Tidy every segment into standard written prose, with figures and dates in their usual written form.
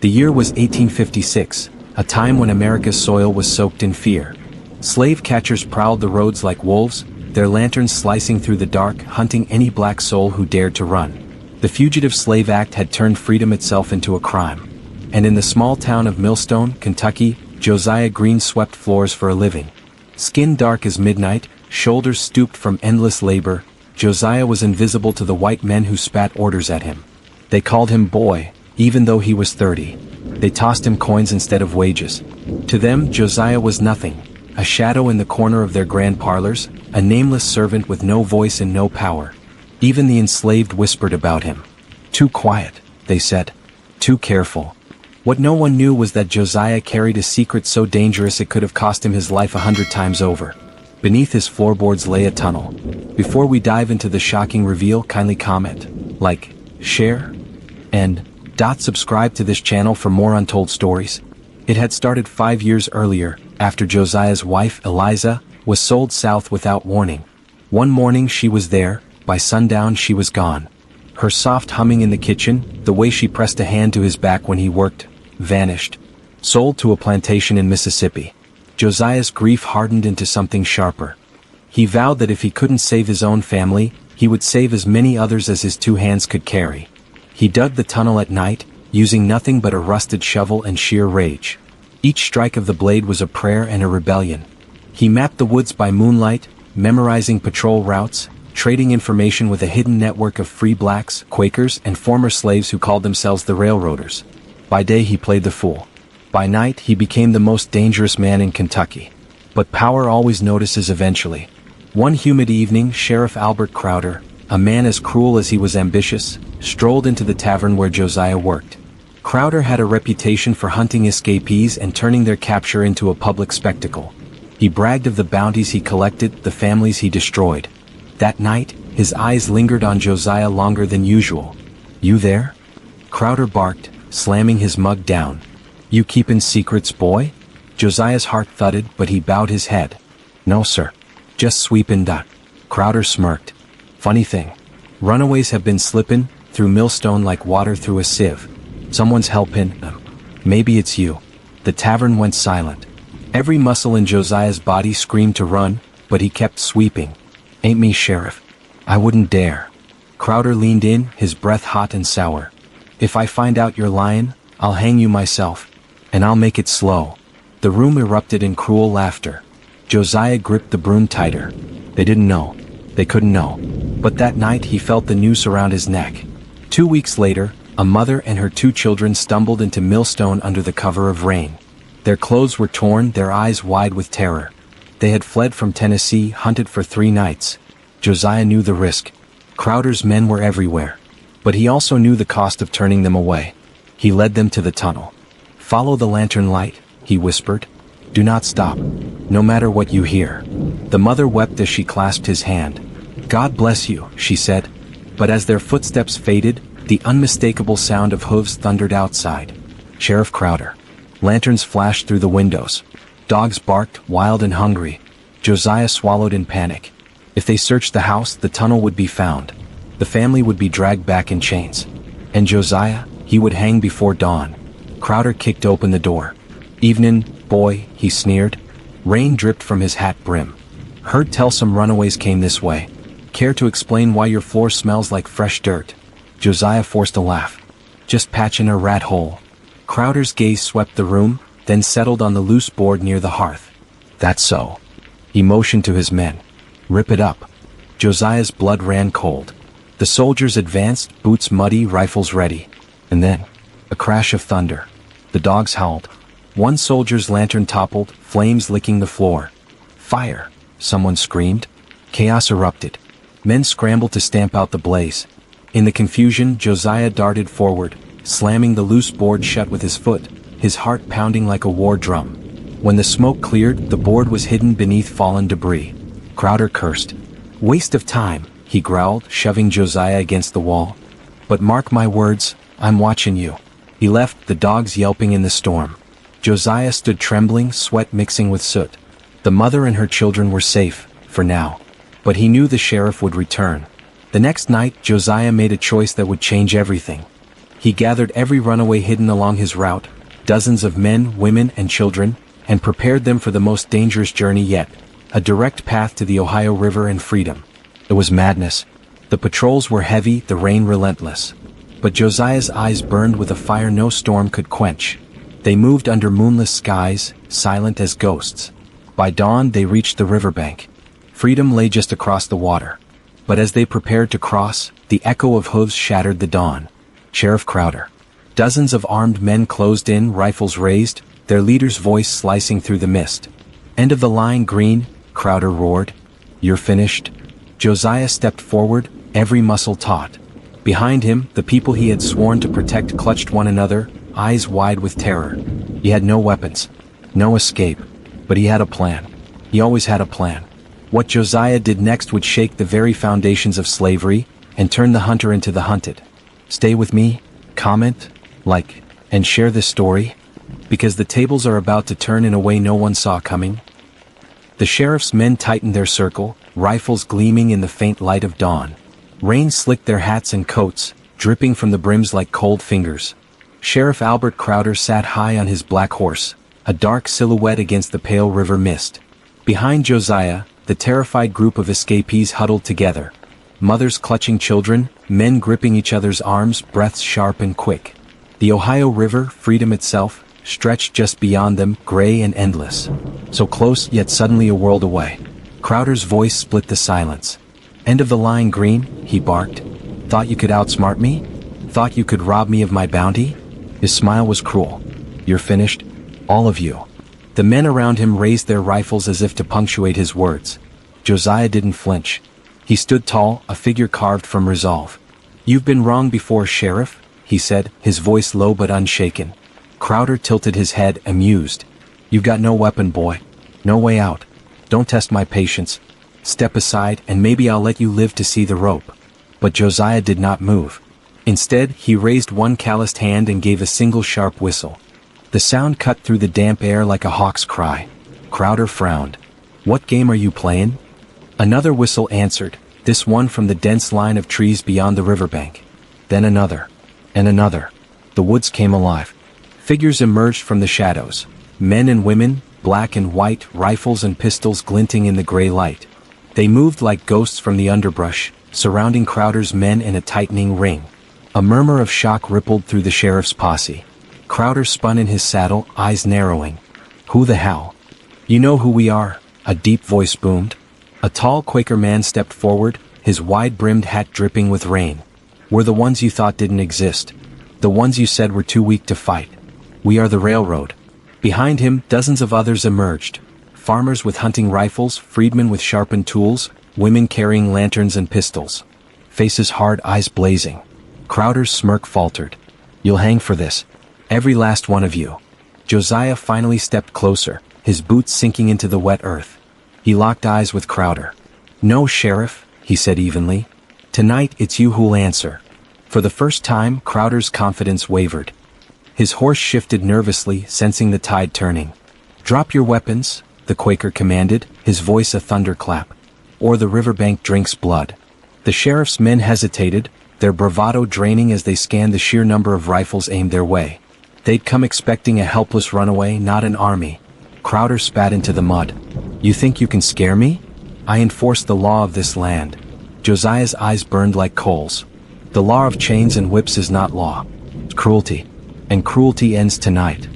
The year was 1856, a time when America's soil was soaked in fear. Slave catchers prowled the roads like wolves, their lanterns slicing through the dark, hunting any black soul who dared to run. The Fugitive Slave Act had turned freedom itself into a crime. And in the small town of Millstone, Kentucky, Josiah Green swept floors for a living. Skin dark as midnight, shoulders stooped from endless labor, Josiah was invisible to the white men who spat orders at him. They called him boy, even though he was 30. They tossed him coins instead of wages. To them, Josiah was nothing, a shadow in the corner of their grand parlors, a nameless servant with no voice and no power. Even the enslaved whispered about him. Too quiet, they said. Too careful. What no one knew was that Josiah carried a secret so dangerous it could have cost him his life 100 times over. Beneath his floorboards lay a tunnel. Before we dive into the shocking reveal, kindly comment, like, share, and subscribe to this channel for more untold stories. It had started 5 years earlier, after Josiah's wife, Eliza, was sold south without warning. One morning she was there, by sundown she was gone. Her soft humming in the kitchen, the way she pressed a hand to his back when he worked, vanished. Sold to a plantation in Mississippi. Josiah's grief hardened into something sharper. He vowed that if he couldn't save his own family, he would save as many others as his 2 hands could carry. He dug the tunnel at night, using nothing but a rusted shovel and sheer rage. Each strike of the blade was a prayer and a rebellion. He mapped the woods by moonlight, memorizing patrol routes, trading information with a hidden network of free blacks, Quakers, and former slaves who called themselves the Railroaders. By day he played the fool. By night he became the most dangerous man in Kentucky. But power always notices eventually. One humid evening, Sheriff Albert Crowder, a man as cruel as he was ambitious, strolled into the tavern where Josiah worked. Crowder had a reputation for hunting escapees and turning their capture into a public spectacle. He bragged of the bounties he collected, the families he destroyed. That night, his eyes lingered on Josiah longer than usual. "You there?" Crowder barked, slamming his mug down. "You keepin' secrets, boy?" Josiah's heart thudded, but he bowed his head. "No, sir. Just sweepin' duck." Crowder smirked. "Funny thing. Runaways have been slippin' through Millstone like water through a sieve. Someone's helpin' them. Maybe it's you." The tavern went silent. Every muscle in Josiah's body screamed to run, but he kept sweeping. "Ain't me, Sheriff. I wouldn't dare." Crowder leaned in, his breath hot and sour. "If I find out you're lyin', I'll hang you myself. And I'll make it slow." The room erupted in cruel laughter. Josiah gripped the broom tighter. They didn't know. They couldn't know. But that night he felt the noose around his neck. 2 weeks later, a mother and her 2 children stumbled into Millstone under the cover of rain. Their clothes were torn, their eyes wide with terror. They had fled from Tennessee, hunted for 3 nights. Josiah knew the risk. Crowder's men were everywhere. But he also knew the cost of turning them away. He led them to the tunnel. "Follow the lantern light," he whispered. "Do not stop, no matter what you hear." The mother wept as she clasped his hand. "God bless you," she said. But as their footsteps faded, the unmistakable sound of hooves thundered outside. Sheriff Crowder. Lanterns flashed through the windows. Dogs barked, wild and hungry. Josiah swallowed in panic. If they searched the house, the tunnel would be found. The family would be dragged back in chains. And Josiah, he would hang before dawn. Crowder kicked open the door. "Evenin', boy," he sneered. Rain dripped from his hat brim. "Heard tell some runaways came this way. Care to explain why your floor smells like fresh dirt?" Josiah forced a laugh. "Just patching a rat hole." Crowder's gaze swept the room, then settled on the loose board near the hearth. "That's so." He motioned to his men. "Rip it up." Josiah's blood ran cold. The soldiers advanced, boots muddy, rifles ready. And then, a crash of thunder. The dogs howled. One soldier's lantern toppled, flames licking the floor. "Fire!" someone screamed. Chaos erupted. Men scrambled to stamp out the blaze. In the confusion, Josiah darted forward, slamming the loose board shut with his foot, his heart pounding like a war drum. When the smoke cleared, the board was hidden beneath fallen debris. Crowder cursed. "Waste of time," he growled, shoving Josiah against the wall. "But mark my words, I'm watching you." He left, the dogs yelping in the storm. Josiah stood trembling, sweat mixing with soot. The mother and her children were safe, for now. But he knew the sheriff would return. The next night, Josiah made a choice that would change everything. He gathered every runaway hidden along his route, dozens of men, women, and children, and prepared them for the most dangerous journey yet, a direct path to the Ohio River and freedom. It was madness. The patrols were heavy, the rain relentless. But Josiah's eyes burned with a fire no storm could quench. They moved under moonless skies, silent as ghosts. By dawn they reached the riverbank. Freedom lay just across the water. But as they prepared to cross, the echo of hooves shattered the dawn. Sheriff Crowder. Dozens of armed men closed in, rifles raised, their leader's voice slicing through the mist. "End of the line, Green," Crowder roared. "You're finished?" Josiah stepped forward, every muscle taut. Behind him, the people he had sworn to protect clutched one another, eyes wide with terror. He had no weapons, no escape, but he had a plan. He always had a plan. What Josiah did next would shake the very foundations of slavery and turn the hunter into the hunted. Stay with me, comment, like, and share this story, because the tables are about to turn in a way no one saw coming. The sheriff's men tightened their circle, rifles gleaming in the faint light of dawn. Rain slicked their hats and coats, dripping from the brims like cold fingers. Sheriff Albert Crowder sat high on his black horse, a dark silhouette against the pale river mist. Behind Josiah, the terrified group of escapees huddled together. Mothers clutching children, men gripping each other's arms, breaths sharp and quick. The Ohio River, freedom itself, stretched just beyond them, gray and endless. So close, yet suddenly a world away. Crowder's voice split the silence. "End of the line, Green," he barked. "Thought you could outsmart me? Thought you could rob me of my bounty?" His smile was cruel. "You're finished? All of you." The men around him raised their rifles as if to punctuate his words. Josiah didn't flinch. He stood tall, a figure carved from resolve. "You've been wrong before, Sheriff," he said, his voice low but unshaken. Crowder tilted his head, amused. "You've got no weapon, boy. No way out. Don't test my patience. Step aside, and maybe I'll let you live to see the rope." But Josiah did not move. Instead, he raised one calloused hand and gave a single sharp whistle. The sound cut through the damp air like a hawk's cry. Crowder frowned. "What game are you playing?" Another whistle answered, this one from the dense line of trees beyond the riverbank. Then another. And another. The woods came alive. Figures emerged from the shadows. Men and women, black and white, rifles and pistols glinting in the gray light. They moved like ghosts from the underbrush, surrounding Crowder's men in a tightening ring. A murmur of shock rippled through the sheriff's posse. Crowder spun in his saddle, eyes narrowing. "Who the hell?" "You know who we are," a deep voice boomed. A tall Quaker man stepped forward, his wide-brimmed hat dripping with rain. "We're the ones you thought didn't exist. The ones you said were too weak to fight. We are the railroad." Behind him, dozens of others emerged. Farmers with hunting rifles, freedmen with sharpened tools, women carrying lanterns and pistols. Faces hard, eyes blazing. Crowder's smirk faltered. "You'll hang for this. Every last one of you." Josiah finally stepped closer, his boots sinking into the wet earth. He locked eyes with Crowder. "No, Sheriff," he said evenly. "Tonight it's you who'll answer." For the first time, Crowder's confidence wavered. His horse shifted nervously, sensing the tide turning. "Drop your weapons," the Quaker commanded, his voice a thunderclap. "Or the riverbank drinks blood." The sheriff's men hesitated, their bravado draining as they scanned the sheer number of rifles aimed their way. They'd come expecting a helpless runaway, not an army. Crowder spat into the mud. "You think you can scare me? I enforce the law of this land." Josiah's eyes burned like coals. "The law of chains and whips is not law. It's cruelty. And cruelty ends tonight."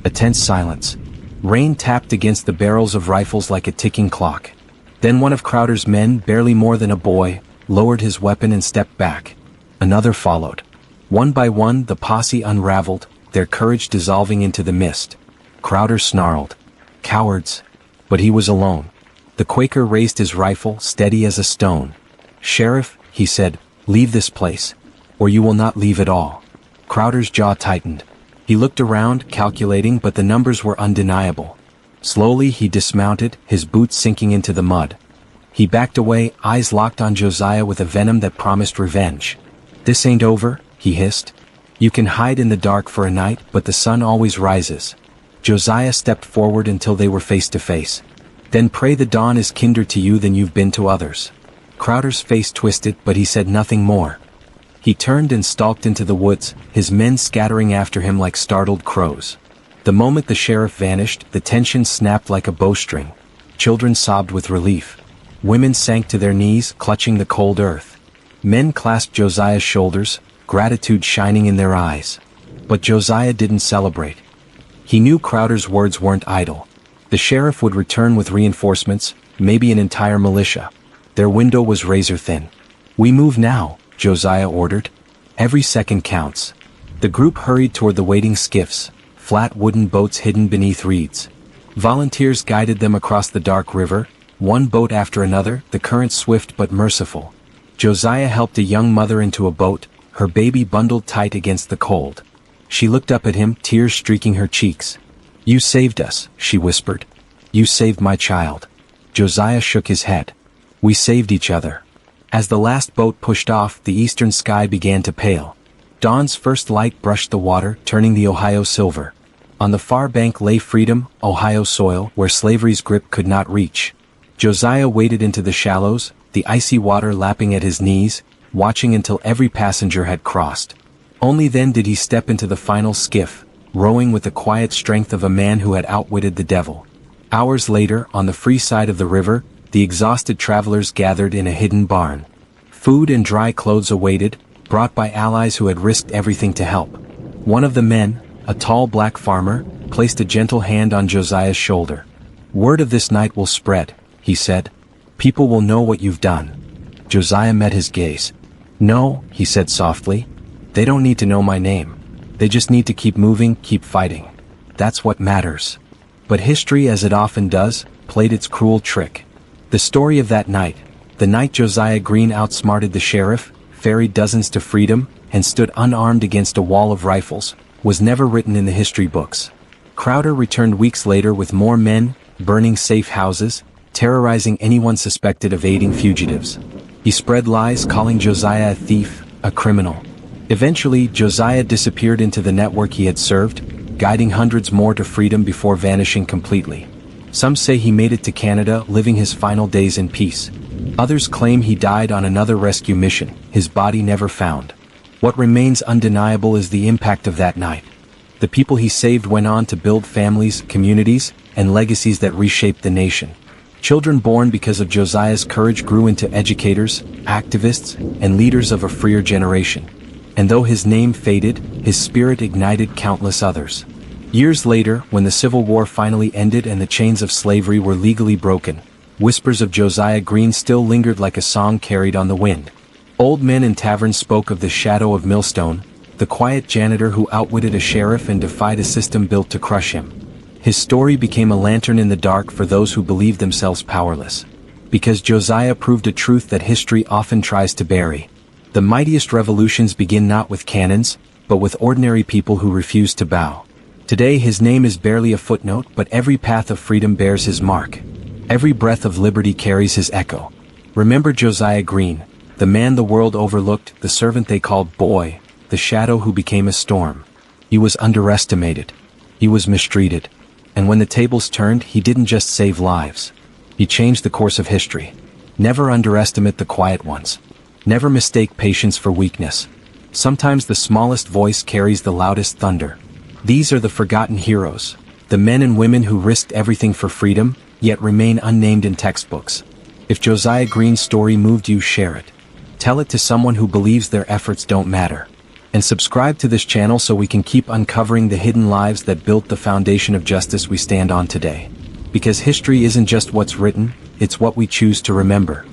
A tense silence. Rain tapped against the barrels of rifles like a ticking clock. Then one of Crowder's men, barely more than a boy, lowered his weapon and stepped back. Another followed. One by one, the posse unraveled, their courage dissolving into the mist. Crowder snarled. "Cowards." But he was alone. The Quaker raised his rifle, steady as a stone. "Sheriff," he said, "leave this place. Or you will not leave at all." Crowder's jaw tightened. He looked around, calculating, but the numbers were undeniable. Slowly he dismounted, his boots sinking into the mud. He backed away, eyes locked on Josiah with a venom that promised revenge. "This ain't over," he hissed. "You can hide in the dark for a night, but the sun always rises." Josiah stepped forward until they were face to face. "Then pray the dawn is kinder to you than you've been to others." Crowder's face twisted, but he said nothing more. He turned and stalked into the woods, his men scattering after him like startled crows. The moment the sheriff vanished, the tension snapped like a bowstring. Children sobbed with relief. Women sank to their knees, clutching the cold earth. Men clasped Josiah's shoulders, gratitude shining in their eyes. But Josiah didn't celebrate. He knew Crowder's words weren't idle. The sheriff would return with reinforcements, maybe an entire militia. Their window was razor thin. "We move now," Josiah ordered. "Every second counts." The group hurried toward the waiting skiffs, flat wooden boats hidden beneath reeds. Volunteers guided them across the dark river, one boat after another, the current swift but merciful. Josiah helped a young mother into a boat, her baby bundled tight against the cold. She looked up at him, tears streaking her cheeks. "You saved us," she whispered. "You saved my child." Josiah shook his head. "We saved each other." As the last boat pushed off, the eastern sky began to pale. Dawn's first light brushed the water, turning the Ohio silver. On the far bank lay freedom, Ohio soil, where slavery's grip could not reach. Josiah waded into the shallows, the icy water lapping at his knees, watching until every passenger had crossed. Only then did he step into the final skiff, rowing with the quiet strength of a man who had outwitted the devil. Hours later, on the free side of the river, the exhausted travelers gathered in a hidden barn. Food and dry clothes awaited, brought by allies who had risked everything to help. One of the men, a tall black farmer, placed a gentle hand on Josiah's shoulder. "Word of this night will spread," he said. "People will know what you've done." Josiah met his gaze. "No," he said softly. "They don't need to know my name. They just need to keep moving, keep fighting. That's what matters." But history, as it often does, played its cruel trick. The story of that night, the night Josiah Green outsmarted the sheriff, ferried dozens to freedom, and stood unarmed against a wall of rifles, was never written in the history books. Crowder returned weeks later with more men, burning safe houses, terrorizing anyone suspected of aiding fugitives. He spread lies, calling Josiah a thief, a criminal. Eventually, Josiah disappeared into the network he had served, guiding hundreds more to freedom before vanishing completely. Some say he made it to Canada, living his final days in peace. Others claim he died on another rescue mission, his body never found. What remains undeniable is the impact of that night. The people he saved went on to build families, communities, and legacies that reshaped the nation. Children born because of Josiah's courage grew into educators, activists, and leaders of a freer generation. And though his name faded, his spirit ignited countless others. Years later, when the Civil War finally ended and the chains of slavery were legally broken, whispers of Josiah Green still lingered like a song carried on the wind. Old men in taverns spoke of the shadow of Millstone, the quiet janitor who outwitted a sheriff and defied a system built to crush him. His story became a lantern in the dark for those who believed themselves powerless. Because Josiah proved a truth that history often tries to bury. The mightiest revolutions begin not with cannons, but with ordinary people who refuse to bow. Today his name is barely a footnote, but every path of freedom bears his mark. Every breath of liberty carries his echo. Remember Josiah Green, the man the world overlooked, the servant they called boy, the shadow who became a storm. He was underestimated. He was mistreated. And when the tables turned, he didn't just save lives. He changed the course of history. Never underestimate the quiet ones. Never mistake patience for weakness. Sometimes the smallest voice carries the loudest thunder. These are the forgotten heroes, the men and women who risked everything for freedom, yet remain unnamed in textbooks. If Josiah Green's story moved you, share it. Tell it to someone who believes their efforts don't matter. And subscribe to this channel so we can keep uncovering the hidden lives that built the foundation of justice we stand on today. Because history isn't just what's written, it's what we choose to remember.